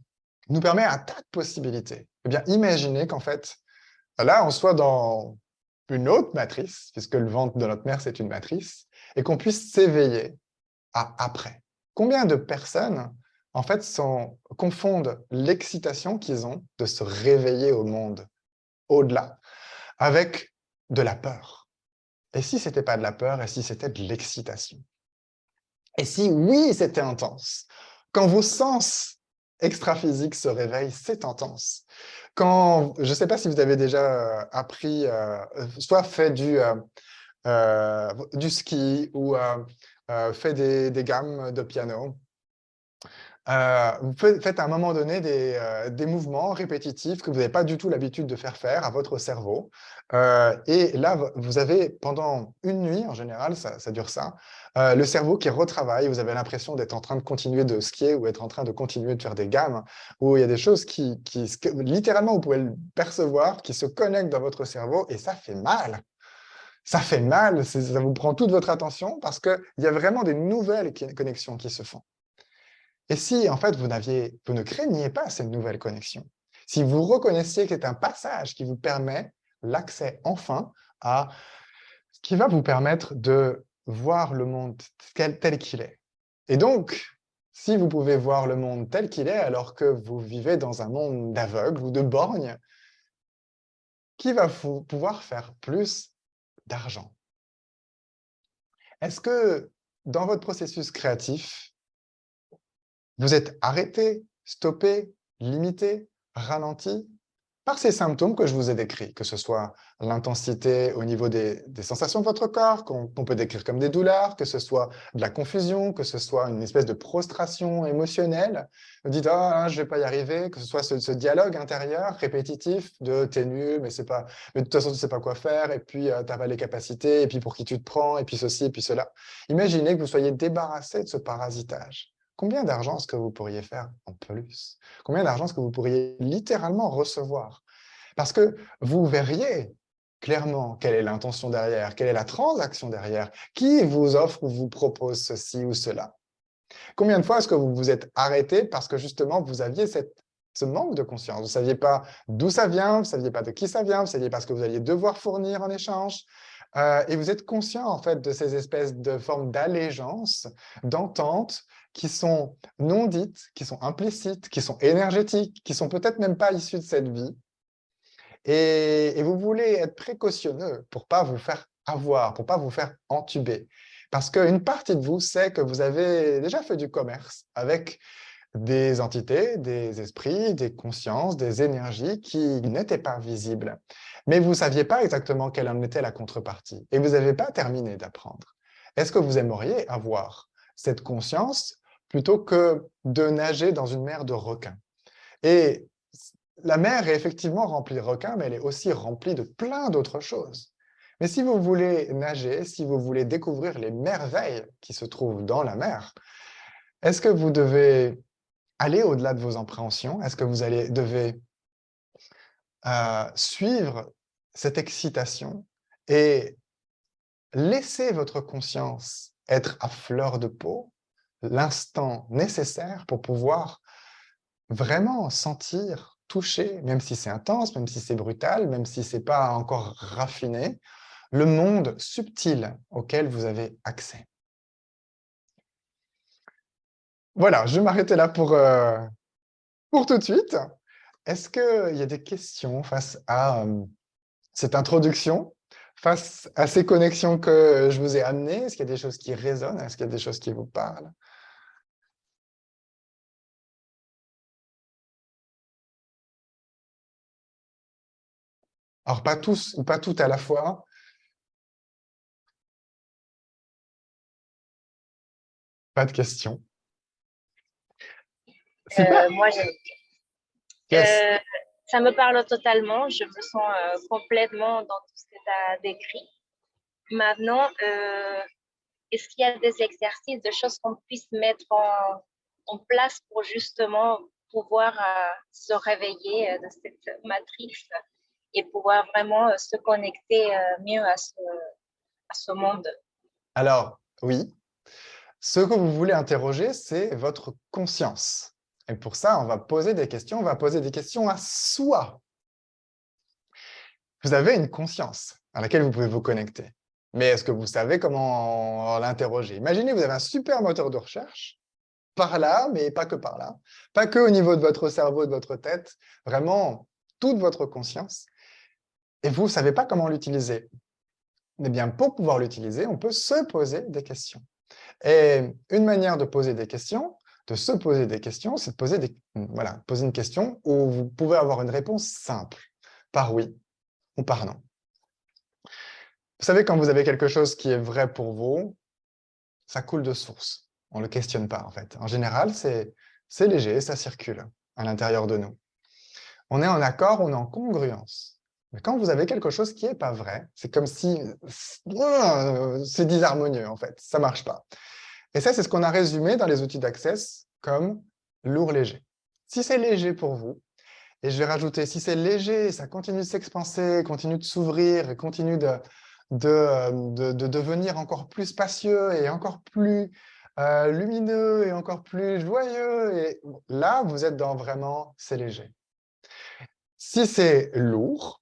permet un tas de possibilités. Eh bien, imaginez qu'en fait, là, on soit dans une autre matrice, puisque le ventre de notre mère, c'est une matrice, et qu'on puisse s'éveiller à après. Combien de personnes, en fait, confondent l'excitation qu'ils ont de se réveiller au monde au-delà avec de la peur? Et si ce n'était pas de la peur, et si c'était de l'excitation? Et si oui, c'était intense? Quand vos sens extra-physiques se réveillent, c'est intense. Je ne sais pas si vous avez déjà appris, soit fait du ski ou fait des gammes de piano. Vous faites à un moment donné des mouvements répétitifs que vous n'avez pas du tout l'habitude de faire à votre cerveau. Et là, vous avez, pendant une nuit, en général, ça dure ça, le cerveau qui retravaille. Vous avez l'impression d'être en train de continuer de skier ou être en train de continuer de faire des gammes, où il y a des choses littéralement, vous pouvez le percevoir, qui se connectent dans votre cerveau, et ça fait mal. Ça fait mal, ça vous prend toute votre attention parce qu'il y a vraiment des nouvelles connexions qui se font. Et si, en fait, vous ne craigniez pas cette nouvelle connexion, si vous reconnaissiez que c'est un passage qui vous permet l'accès enfin à ce qui va vous permettre de voir le monde tel qu'il est. Et donc, si vous pouvez voir le monde tel qu'il est alors que vous vivez dans un monde d'aveugles ou de borgnes, qui va pouvoir faire plus d'argent? Est-ce que dans votre processus créatif, vous êtes arrêté stoppé, limité, ralenti par ces symptômes que je vous ai décrits, que ce soit l'intensité au niveau des sensations de votre corps, qu'on peut décrire comme des douleurs, que ce soit de la confusion, que ce soit une espèce de prostration émotionnelle. Vous dites, ah, je ne vais pas y arriver, que ce soit ce dialogue intérieur répétitif de t'es nul, mais de toute façon, tu ne sais pas quoi faire, et puis tu n'as pas les capacités, et puis pour qui tu te prends, et puis ceci, et puis cela. Imaginez que vous soyez débarrassé de ce parasitage. Combien d'argent est-ce que vous pourriez faire en plus? Combien d'argent est-ce que vous pourriez littéralement recevoir? Parce que vous verriez clairement quelle est l'intention derrière, quelle est la transaction derrière, qui vous offre ou vous propose ceci ou cela. Combien de fois est-ce que vous vous êtes arrêté parce que justement vous aviez ce manque de conscience? Vous ne saviez pas d'où ça vient, vous ne saviez pas de qui ça vient, vous ne saviez pas ce que vous alliez devoir fournir en échange. Et vous êtes conscient en fait de ces espèces de formes d'allégeance, d'entente qui sont non dites, qui sont implicites, qui sont énergétiques, qui sont peut-être même pas issues de cette vie. Et vous voulez être précautionneux pour ne pas vous faire avoir, pour ne pas vous faire entuber. Parce qu'une partie de vous sait que vous avez déjà fait du commerce avec des entités, des esprits, des consciences, des énergies qui n'étaient pas visibles. Mais vous ne saviez pas exactement quelle en était la contrepartie. Et vous n'avez pas terminé d'apprendre. Est-ce que vous aimeriez avoir cette conscience plutôt que de nager dans une mer de requins? Et la mer est effectivement remplie de requins, mais elle est aussi remplie de plein d'autres choses. Mais si vous voulez nager, si vous voulez découvrir les merveilles qui se trouvent dans la mer, est-ce que vous devez aller au-delà de vos appréhensions? Est-ce que vous devez suivre cette excitation et laisser votre conscience être à fleur de peau, l'instant nécessaire pour pouvoir vraiment sentir, toucher, même si c'est intense, même si c'est brutal, même si ce n'est pas encore raffiné, le monde subtil auquel vous avez accès. Voilà, je vais m'arrêter là pour tout de suite. Est-ce qu'il y a des questions face à cette introduction, face à ces connexions que je vous ai amenées? Est-ce qu'il y a des choses qui résonnent? Est-ce qu'il y a des choses qui vous parlent? Alors, pas tous ou pas toutes à la fois. Pas de questions. Super. Moi, Yes. ça me parle totalement. Je me sens complètement dans tout ce que tu as décrit. Maintenant, est-ce qu'il y a des exercices, des choses qu'on puisse mettre en place pour justement pouvoir se réveiller de cette matrice et pouvoir vraiment se connecter mieux à ce monde? Alors, oui. Ce que vous voulez interroger, c'est votre conscience. Et pour ça, on va poser des questions. On va poser des questions à soi. Vous avez une conscience à laquelle vous pouvez vous connecter. Mais est-ce que vous savez comment l'interroger? Imaginez, vous avez un super moteur de recherche, par là, mais pas que par là. Pas que au niveau de votre cerveau, de votre tête, vraiment toute votre conscience. Et vous ne savez pas comment l'utiliser. Eh bien, pour pouvoir l'utiliser, on peut se poser des questions. Et une manière de poser des questions, de se poser des questions, c'est de poser une question où vous pouvez avoir une réponse simple, par oui ou par non. Vous savez, quand vous avez quelque chose qui est vrai pour vous, ça coule de source. On ne le questionne pas, en fait. En général, c'est léger, ça circule à l'intérieur de nous. On est en accord, on est en congruence. Mais quand vous avez quelque chose qui n'est pas vrai, c'est comme si c'est disharmonieux, en fait. Ça ne marche pas. Et ça, c'est ce qu'on a résumé dans les outils d'Access comme lourd-léger. Si c'est léger pour vous, et je vais rajouter, si c'est léger, ça continue de s'expanser, continue de s'ouvrir, et continue de devenir encore plus spacieux et encore plus lumineux et encore plus joyeux, et là, vous êtes dans vraiment, c'est léger. Si c'est lourd,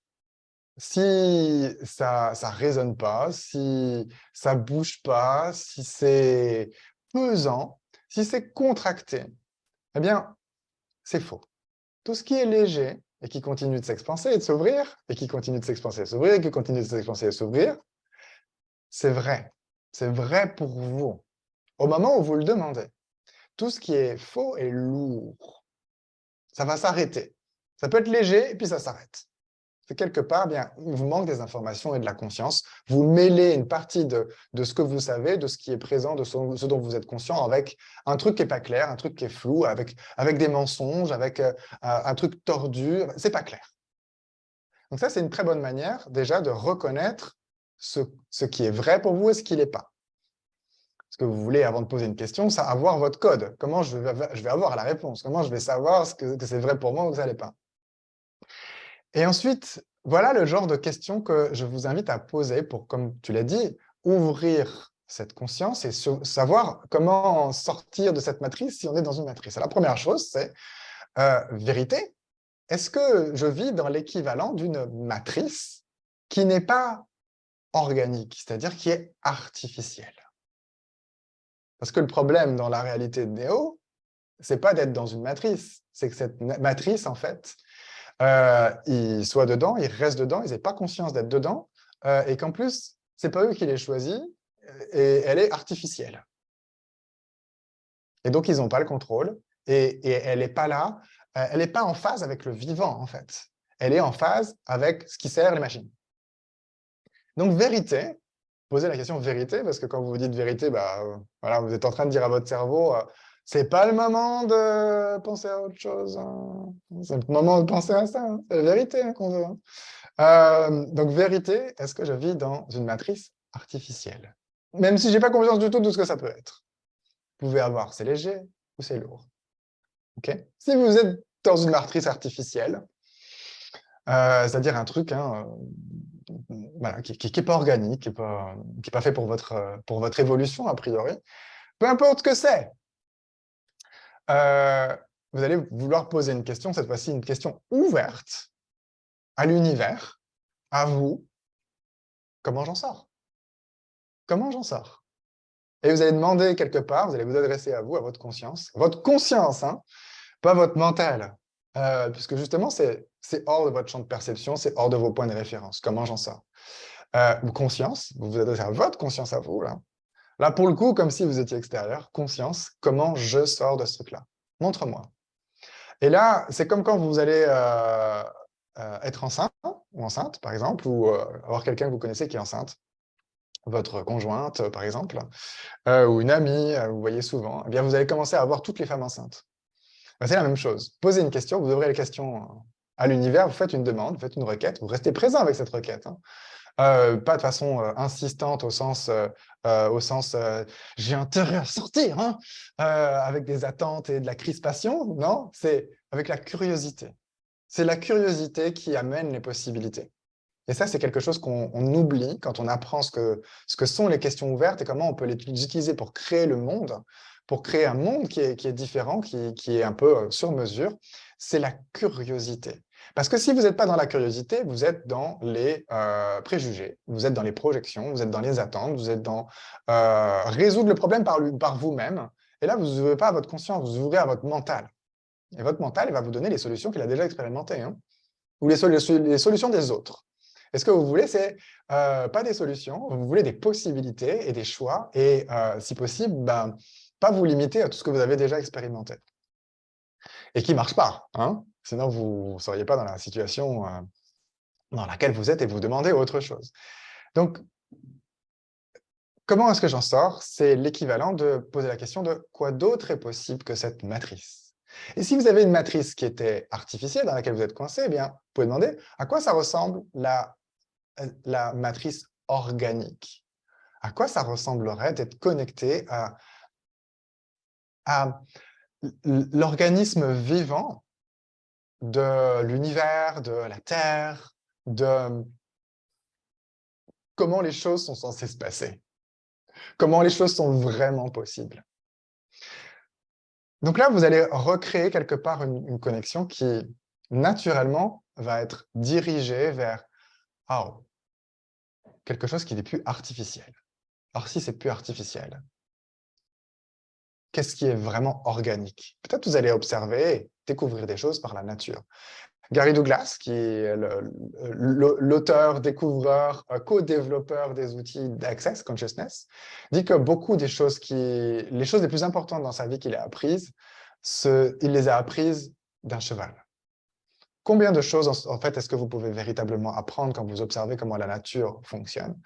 si ça ne résonne pas, si ça ne bouge pas, si c'est pesant, si c'est contracté, eh bien, c'est faux. Tout ce qui est léger et qui continue de s'expanser et de s'ouvrir, et qui continue de s'expanser et s'ouvrir, et qui continue de s'expanser et s'ouvrir, c'est vrai. C'est vrai pour vous, au moment où vous le demandez. Tout ce qui est faux est lourd. ça va s'arrêter. Ça peut être léger, et puis ça s'arrête. C'est quelque part, bien, il vous manque des informations et de la conscience. Vous mêlez une partie de ce que vous savez, de ce qui est présent, de ce dont vous êtes conscient, avec un truc qui n'est pas clair, un truc qui est flou, avec des mensonges, avec un truc tordu. C'est pas clair. Donc ça, c'est une très bonne manière, déjà, de reconnaître ce qui est vrai pour vous et ce qui ne l'est pas. Parce que vous voulez, avant de poser une question, ça, avoir votre code. Comment je vais avoir la réponse? Comment je vais savoir que c'est vrai pour moi ou que ça ne l'est pas? Et ensuite, voilà le genre de questions que je vous invite à poser pour, comme tu l'as dit, ouvrir cette conscience et savoir comment sortir de cette matrice si on est dans une matrice. Alors, la première chose, c'est vérité. Est-ce que je vis dans l'équivalent d'une matrice qui n'est pas organique, c'est-à-dire qui est artificielle? Parce que le problème dans la réalité de Néo, c'est pas d'être dans une matrice, c'est que cette matrice, en fait, ils soient dedans, ils restent dedans, ils n'aient pas conscience d'être dedans, et qu'en plus, c'est pas eux qui l'aient choisie, et elle est artificielle. Et donc, ils n'ont pas le contrôle, et elle n'est pas là, elle n'est pas en phase avec le vivant, en fait. Elle est en phase avec ce qui sert les machines. Donc, vérité, posez la question vérité, parce que quand vous dites vérité, voilà, vous êtes en train de dire à votre cerveau, c'est pas le moment de penser à autre chose. Hein. C'est le moment de penser à ça. Hein. C'est la vérité hein, qu'on veut. Hein. Donc, vérité, est-ce que je vis dans une matrice artificielle? Même si je n'ai pas conscience du tout de ce que ça peut être. Vous pouvez avoir, c'est léger ou c'est lourd. Okay. Si vous êtes dans une matrice artificielle, c'est-à-dire un truc hein, voilà, qui n'est pas organique, qui n'est pas fait pour votre évolution, a priori, peu importe ce que c'est, vous allez vouloir poser une question, cette fois-ci une question ouverte à l'univers, à vous. Comment j'en sors? Comment j'en sors? Et vous allez demander quelque part, vous allez vous adresser à vous, à votre conscience, hein, pas votre mental, puisque justement, c'est hors de votre champ de perception, c'est hors de vos points de référence. Comment j'en sors? Conscience, vous vous adressez à votre conscience à vous, là. Là, pour le coup, comme si vous étiez extérieur, conscience, comment je sors de ce truc-là? Montre-moi. Et là, c'est comme quand vous allez être enceinte, ou enceinte, par exemple, ou avoir quelqu'un que vous connaissez qui est enceinte, votre conjointe, par exemple, ou une amie, vous voyez souvent, eh bien, vous allez commencer à voir toutes les femmes enceintes. C'est la même chose. Posez une question, vous ouvrez la question à l'univers, vous faites une demande, vous faites une requête, vous restez présent avec cette requête. Hein. Pas de façon insistante au sens j'ai intérêt à sortir, hein, avec des attentes et de la crispation. Non, c'est avec la curiosité. C'est la curiosité qui amène les possibilités. Et ça, c'est quelque chose qu'on oublie quand on apprend ce que sont les questions ouvertes et comment on peut les utiliser pour créer le monde, pour créer un monde qui est différent, qui est un peu sur mesure. C'est la curiosité. Parce que si vous n'êtes pas dans la curiosité, vous êtes dans les préjugés, vous êtes dans les projections, vous êtes dans les attentes, vous êtes dans résoudre le problème par vous-même. Et là, vous n'ouvrez pas à votre conscience, vous ouvrez à votre mental. Et votre mental, il va vous donner les solutions qu'il a déjà expérimentées, hein, ou les solutions des autres. Et ce que vous voulez, c'est pas des solutions, vous voulez des possibilités et des choix, et si possible, pas vous limiter à tout ce que vous avez déjà expérimenté. Et qui ne marche pas, hein, sinon vous ne seriez pas dans la situation dans laquelle vous êtes et vous demandez autre chose. Donc, comment est-ce que j'en sors? C'est l'équivalent de poser la question de quoi d'autre est possible que cette matrice? Et si vous avez une matrice qui était artificielle, dans laquelle vous êtes coincé, eh bien, vous pouvez demander à quoi ça ressemble la matrice organique. À quoi ça ressemblerait d'être connecté à l'organisme vivant de l'univers, de la Terre, de comment les choses sont censées se passer, comment les choses sont vraiment possibles. Donc là, vous allez recréer quelque part une connexion qui, naturellement, va être dirigée vers quelque chose qui n'est plus artificiel. Or, si c'est plus artificiel, qu'est-ce qui est vraiment organique? Peut-être vous allez observer, découvrir des choses par la nature. Gary Douglas, qui est l'auteur, découvreur, co-développeur des outils d'Access Consciousness, dit que beaucoup des choses les choses les plus importantes dans sa vie qu'il a apprises, il les a apprises d'un cheval. Combien de choses, en fait, est-ce que vous pouvez véritablement apprendre quand vous observez comment la nature fonctionne,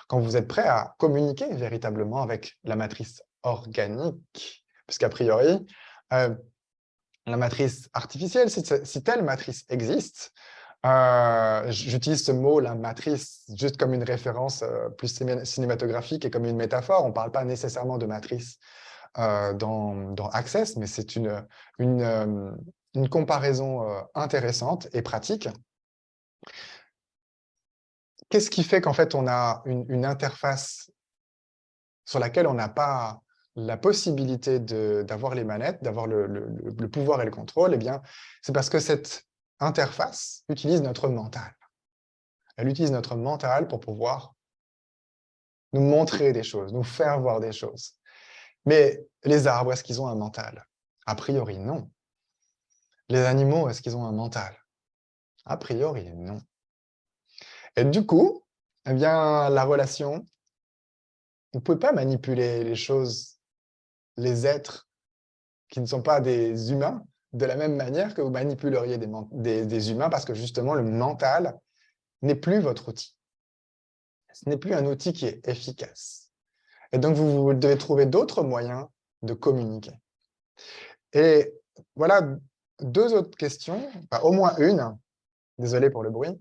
quand vous êtes prêt à communiquer véritablement avec la matrice organique? Puisqu'a priori, la matrice artificielle, si telle matrice existe, j'utilise ce mot, la matrice, juste comme une référence plus cinématographique et comme une métaphore. On ne parle pas nécessairement de matrice dans Access, mais c'est une comparaison intéressante et pratique. Qu'est-ce qui fait qu'en fait, on a une interface sur laquelle on n'a pas la possibilité d'avoir les manettes, d'avoir le pouvoir et le contrôle? Eh bien, c'est parce que cette interface utilise notre mental. Elle utilise notre mental pour pouvoir nous montrer des choses, nous faire voir des choses. Mais les arbres, est-ce qu'ils ont un mental? A priori, non. Les animaux, est-ce qu'ils ont un mental? A priori, non. Et du coup, eh bien, la relation, vous ne pouvez pas manipuler les choses, les êtres qui ne sont pas des humains, de la même manière que vous manipuleriez des humains, parce que justement, le mental n'est plus votre outil. Ce n'est plus un outil qui est efficace. Et donc, vous devez trouver d'autres moyens de communiquer. Et voilà 2 autres questions, enfin, au moins une, désolé pour le bruit.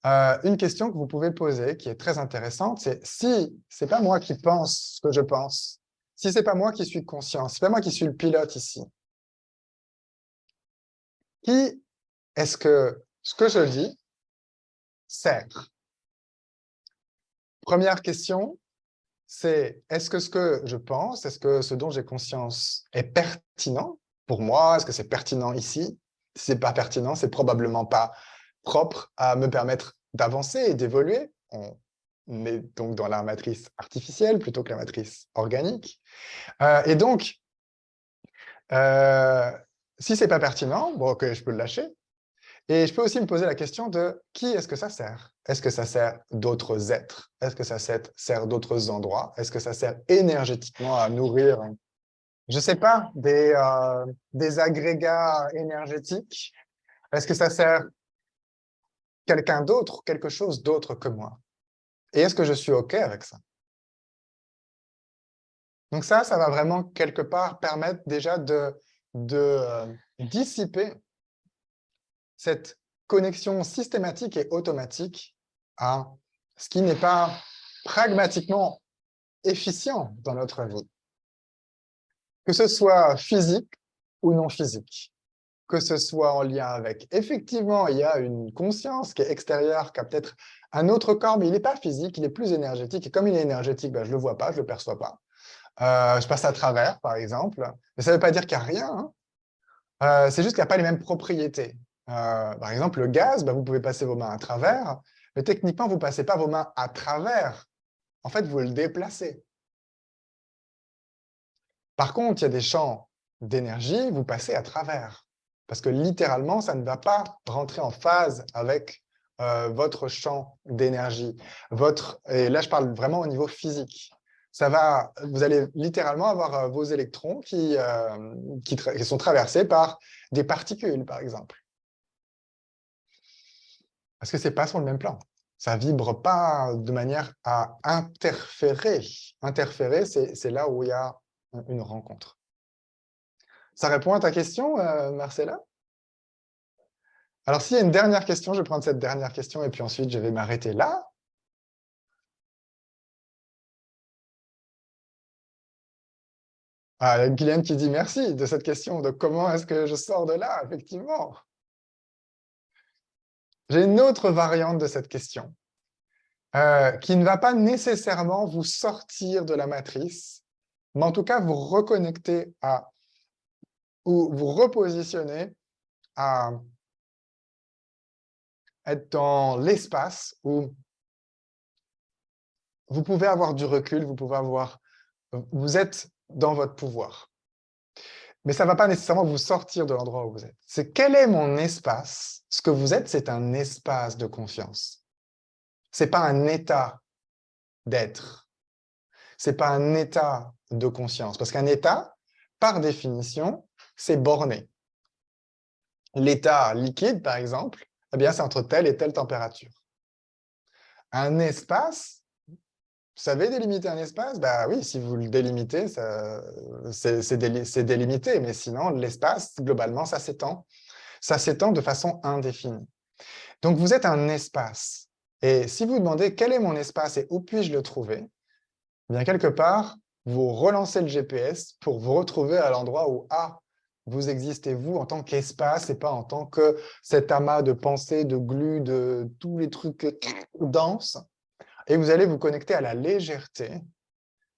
Une question que vous pouvez poser, qui est très intéressante, c'est si ce n'est pas moi qui pense ce que je pense, si ce n'est pas moi qui suis conscient, si ce n'est pas moi qui suis le pilote ici, qui est-ce que ce que je dis sert? Première question, c'est est-ce que ce que je pense, est-ce que ce dont j'ai conscience est pertinent pour moi? Est-ce que c'est pertinent ici? Si ce n'est pas pertinent, c'est probablement pas propre à me permettre d'avancer et d'évoluer. On est donc dans la matrice artificielle plutôt que la matrice organique. Et donc, si ce n'est pas pertinent, bon, ok, je peux le lâcher. Et je peux aussi me poser la question de qui est-ce que ça sert? Est-ce que ça sert d'autres êtres? Est-ce que ça sert d'autres endroits? Est-ce que ça sert énergétiquement à nourrir, je ne sais pas, des agrégats énergétiques? Est-ce que ça sert quelqu'un d'autre, quelque chose d'autre que moi? Et est-ce que je suis OK avec ça? Donc ça va vraiment quelque part permettre déjà de dissiper cette connexion systématique et automatique à ce qui n'est pas pragmatiquement efficient dans notre vie. Que ce soit physique ou non physique. Que ce soit en lien avec, effectivement, il y a une conscience qui est extérieure, qui a peut-être un autre corps, mais il n'est pas physique, il est plus énergétique. Et comme il est énergétique, ben, je ne le vois pas, je ne le perçois pas. Je passe à travers, par exemple. Mais ça ne veut pas dire qu'il n'y a rien. Hein. C'est juste qu'il n'y a pas les mêmes propriétés. Par exemple, le gaz, ben, vous pouvez passer vos mains à travers, mais techniquement, vous ne passez pas vos mains à travers. En fait, vous le déplacez. Par contre, il y a des champs d'énergie, vous passez à travers. Parce que littéralement, ça ne va pas rentrer en phase avec votre champ d'énergie. Et là, je parle vraiment au niveau physique. Vous allez littéralement avoir vos électrons qui sont traversés par des particules, par exemple. Parce que ce n'est pas sur le même plan. Ça ne vibre pas de manière à interférer. Interférer, c'est là où il y a une rencontre. Ça répond à ta question, Marcella? Alors, s'il y a une dernière question, je vais prendre cette dernière question et puis ensuite, je vais m'arrêter là. Ah, il y a une cliente qui dit merci de cette question, de comment est-ce que je sors de là, effectivement. J'ai une autre variante de cette question qui ne va pas nécessairement vous sortir de la matrice, mais en tout cas vous reconnecter ou vous repositionner à être dans l'espace où vous pouvez avoir du recul, vous êtes dans votre pouvoir. Mais ça ne va pas nécessairement vous sortir de l'endroit où vous êtes. C'est quel est mon espace? Ce que vous êtes, c'est un espace de confiance. Ce n'est pas un état d'être. Ce n'est pas un état de conscience. Parce qu'un état, par définition, c'est borné. l'état liquide, par exemple, eh bien, c'est entre telle et telle température. Un espace, vous savez délimiter un espace? Bah oui, si vous le délimitez, c'est délimité, mais sinon, l'espace, globalement, ça s'étend. Ça s'étend de façon indéfinie. Donc, vous êtes un espace. Et si vous demandez quel est mon espace et où puis-je le trouver, eh bien, quelque part, vous relancez le GPS pour vous retrouver à l'endroit où, vous existez, vous, en tant qu'espace et pas en tant que cet amas de pensées, de glu, de tous les trucs denses. Et vous allez vous connecter à la légèreté,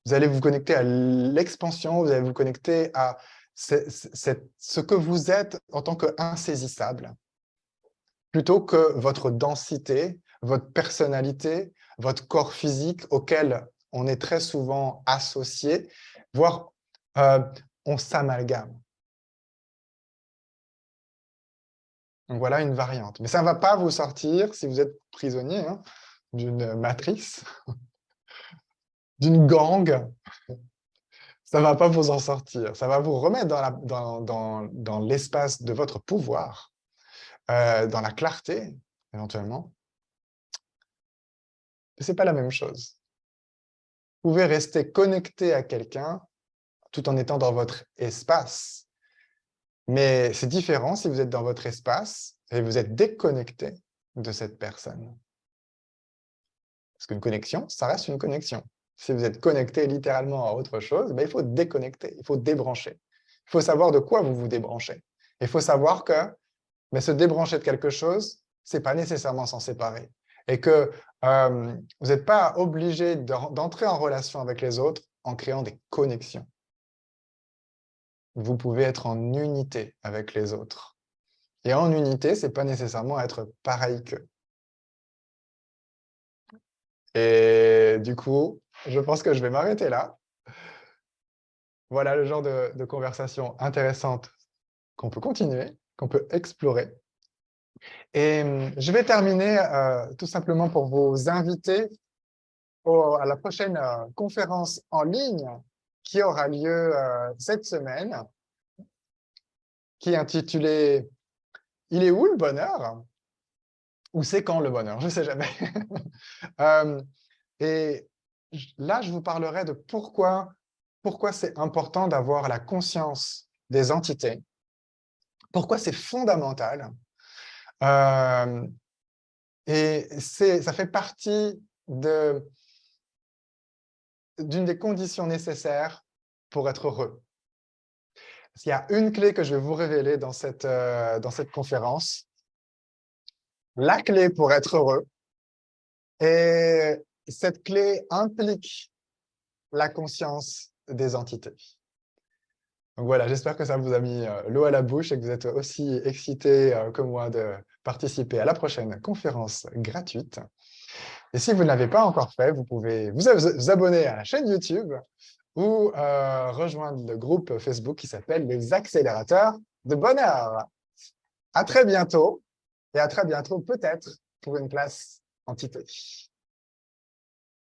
vous allez vous connecter à l'expansion, vous allez vous connecter à ce que vous êtes en tant qu'insaisissable, plutôt que votre densité, votre personnalité, votre corps physique auquel on est très souvent associé, voire on s'amalgame. Donc voilà une variante. Mais ça ne va pas vous sortir, si vous êtes prisonnier, hein, d'une matrice, d'une gang. Ça ne va pas vous en sortir. Ça va vous remettre dans l'espace de votre pouvoir, dans la clarté, éventuellement. Mais ce n'est pas la même chose. Vous pouvez rester connecté à quelqu'un tout en étant dans votre espace. Mais c'est différent si vous êtes dans votre espace et vous êtes déconnecté de cette personne. Parce qu'une connexion, ça reste une connexion. Si vous êtes connecté littéralement à autre chose, il faut déconnecter, il faut débrancher. Il faut savoir de quoi vous vous débranchez. Il faut savoir que se débrancher de quelque chose, ce n'est pas nécessairement s'en séparer. Et que vous n'êtes pas obligé d'entrer en relation avec les autres en créant des connexions. Vous pouvez être en unité avec les autres. Et en unité, ce n'est pas nécessairement être pareil qu'eux. Et du coup, je pense que je vais m'arrêter là. Voilà le genre de conversation intéressante qu'on peut continuer, qu'on peut explorer. Et je vais terminer tout simplement pour vous inviter à la prochaine conférence en ligne qui aura lieu cette semaine, qui est intitulée « Il est où le bonheur ?» ou « C'est quand le bonheur ?» Je ne sais jamais. Et là, je vous parlerai de pourquoi c'est important d'avoir la conscience des entités, pourquoi c'est fondamental. Et ça fait partie d'une des conditions nécessaires pour être heureux. Il y a une clé que je vais vous révéler dans cette conférence. La clé pour être heureux. Et cette clé implique la conscience des entités. Donc voilà, j'espère que ça vous a mis l'eau à la bouche et que vous êtes aussi excités que moi de participer à la prochaine conférence gratuite. Et si vous ne l'avez pas encore fait, vous pouvez vous abonner à la chaîne YouTube ou rejoindre le groupe Facebook qui s'appelle les accélérateurs de bonheur. À très bientôt et à très bientôt peut-être pour une classe entité.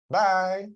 Bye!